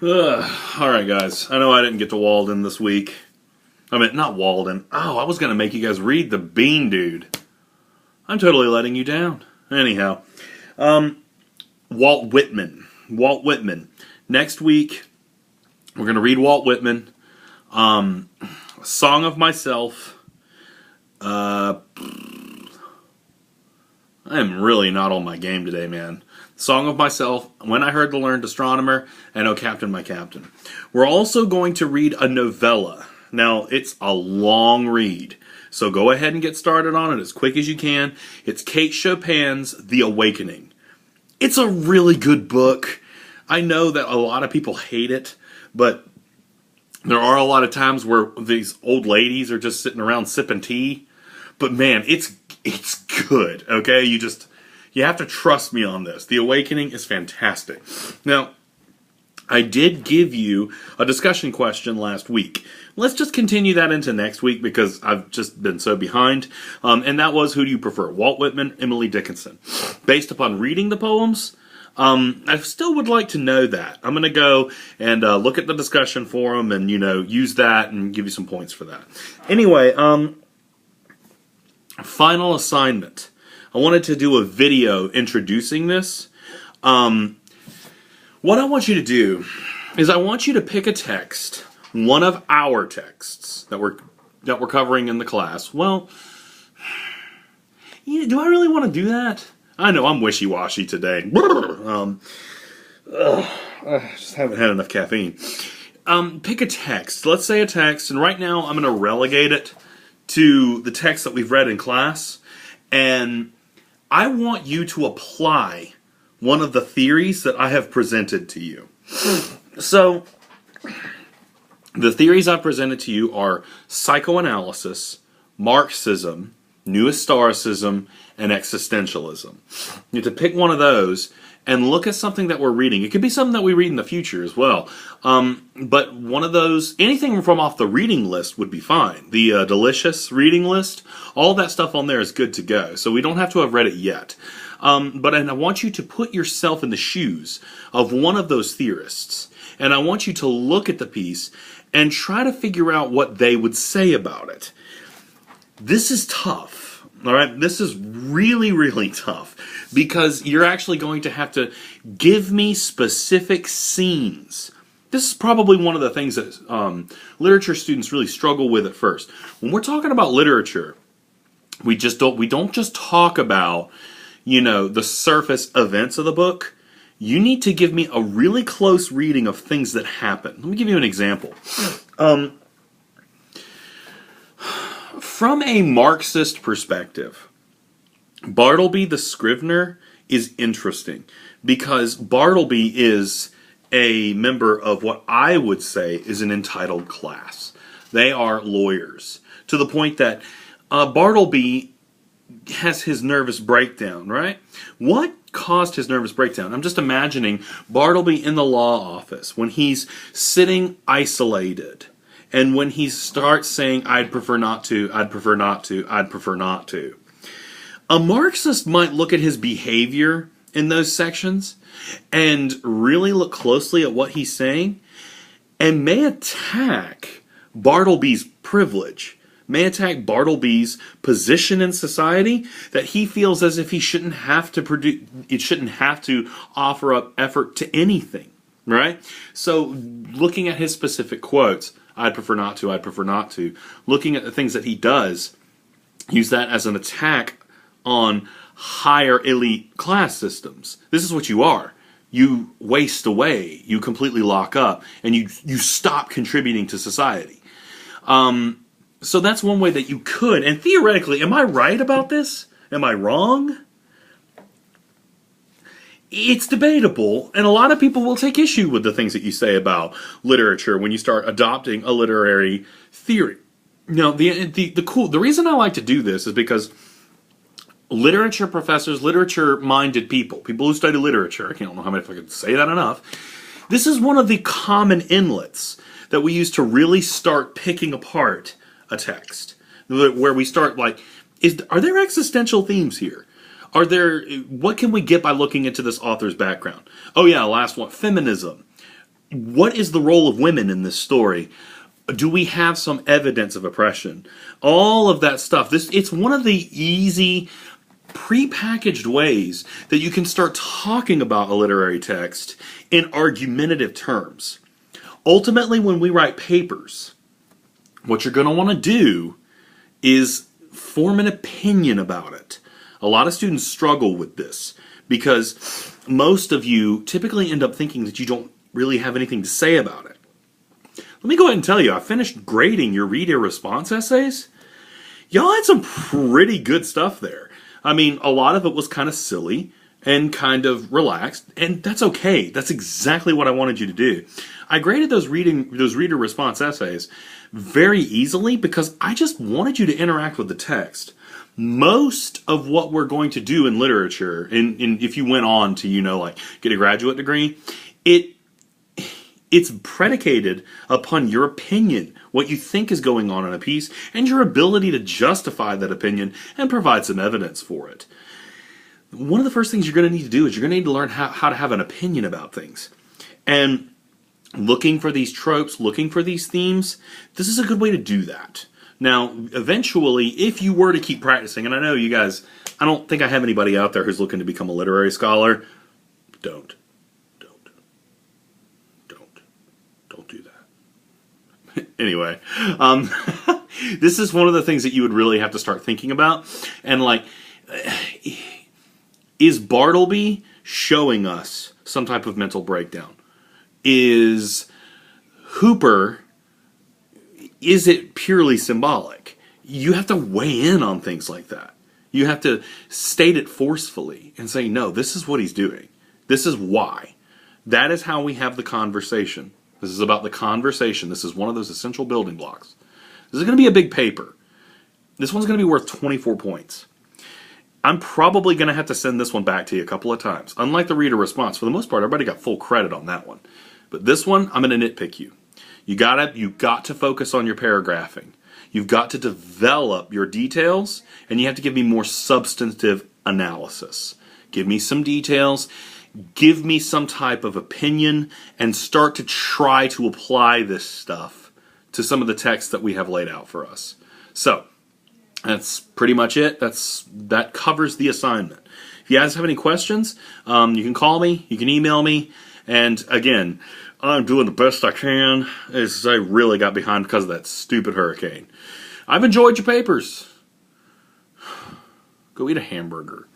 Alright, guys. I know I didn't get to Walden this week. I mean, not Walden. Oh, I was going to make you guys read The Bean Dude. I'm totally letting you down. Anyhow. Walt Whitman. Walt Whitman. Next week, we're going to read Walt Whitman. Song of Myself. I am really not on my game today, man. Song of Myself, When I Heard the Learned Astronomer, and Oh Captain, My Captain. We're also going to read a novella. Now, it's a long read, so go ahead and get started on it as quick as you can. It's Kate Chopin's The Awakening. It's a really good book. I know that a lot of people hate it, but there are a lot of times where these old ladies are just sitting around sipping tea. But man, it's good, okay? You have to trust me on this. The Awakening is fantastic. Now, I did give you a discussion question last week. Let's just continue that into next week because I've just been so behind. And that was, who do you prefer, Walt Whitman, Emily Dickinson? Based upon reading the poems, I still would like to know that. I'm going to go and look at the discussion forum and, use that and give you some points for that. Anyway, final assignment. I wanted to do a video introducing this. What I want you to do is I want you to pick a text, one of our texts that we're covering in the class. Well, do I really want to do that? I know I'm wishy-washy today. I just haven't had enough caffeine. Pick a text. Let's say a text, and right now I'm going to relegate it to the text that we've read in class, and I want you to apply one of the theories that I have presented to you. So, the theories I've presented to you are psychoanalysis, Marxism, New Historicism, and existentialism. You have to pick one of those and look at something that we're reading. It could be something that we read in the future as well. But one of those, anything from off the reading list would be fine. The delicious reading list, all that stuff on there is good to go. So we don't have to have read it yet. But I want you to put yourself in the shoes of one of those theorists. And I want you to look at the piece and try to figure out what they would say about it. This is tough. All right, this is really, really tough because you're actually going to have to give me specific scenes. This is probably one of the things that literature students really struggle with at first. When we're talking about literature, we don't just talk about, the surface events of the book. You need to give me a really close reading of things that happen. Let me give you an example. From a Marxist perspective, Bartleby the Scrivener is interesting because Bartleby is a member of what I would say is an entitled class. They are lawyers, to the point that Bartleby has his nervous breakdown, right? What caused his nervous breakdown? I'm just imagining Bartleby in the law office when he's sitting isolated. And when he starts saying, I'd prefer not to, I'd prefer not to, I'd prefer not to. A Marxist might look at his behavior in those sections and really look closely at what he's saying and may attack Bartleby's privilege, may attack Bartleby's position in society that he feels as if he shouldn't have to produce, it shouldn't have to offer up effort to anything, right? So looking at his specific quotes, I'd prefer not to, I'd prefer not to. Looking at the things that he does, use that as an attack on higher elite class systems. This is what you are. You waste away, you completely lock up, and you stop contributing to society. So that's one way that you could, and theoretically, am I right about this? Am I wrong? It's debatable, and a lot of people will take issue with the things that you say about literature when you start adopting a literary theory. Now, the reason I like to do this is because literature professors, literature-minded people who study literature, I don't know how many if I could say that enough, this is one of the common inlets that we use to really start picking apart a text, where we start are there existential themes here? What can we get by looking into this author's background? Oh yeah, last one, feminism. what is the role of women in this story? Do we have some evidence of oppression? All of that stuff. It's one of the easy prepackaged ways that you can start talking about a literary text in argumentative terms. Ultimately, when we write papers, what you're going to want to do is form an opinion about it. A lot of students struggle with this because most of you typically end up thinking that you don't really have anything to say about it. Let me go ahead and tell you, I finished grading your reader response essays. Y'all had some pretty good stuff there. I mean, a lot of it was kind of silly and kind of relaxed, and that's okay. That's exactly what I wanted you to do. I graded those reader response essays very easily because I just wanted you to interact with the text. Most of what we're going to do in literature, if you went on to, like, get a graduate degree, it's predicated upon your opinion, what you think is going on in a piece, and your ability to justify that opinion and provide some evidence for it. One of the first things you're going to need to do is you're going to need to learn how to have an opinion about things. And looking for these tropes, looking for these themes, this is a good way to do that. Now, eventually, if you were to keep practicing, and I know you guys, I don't think I have anybody out there who's looking to become a literary scholar, don't do that. Anyway, this is one of the things that you would really have to start thinking about. And like, is Bartleby showing us some type of mental breakdown? Is Hooper, is it purely symbolic? You have to weigh in on things like that. You have to state it forcefully and say, no, this is what he's doing. This is why. That is how we have the conversation. This is about the conversation. This is one of those essential building blocks. This is going to be a big paper. This one's going to be worth 24 points. I'm probably going to have to send this one back to you a couple of times. Unlike the reader response, for the most part, everybody got full credit on that one. But this one, I'm going to nitpick you. You got to focus on your paragraphing. You've got to develop your details, and you have to give me more substantive analysis. Give me some details. Give me some type of opinion and start to try to apply this stuff to some of the text that we have laid out for us. So, that's pretty much it. That covers the assignment. If you guys have any questions, you can call me, you can email me, and again, I'm doing the best I can. I really got behind because of that stupid hurricane. I've enjoyed your papers. Go eat a hamburger.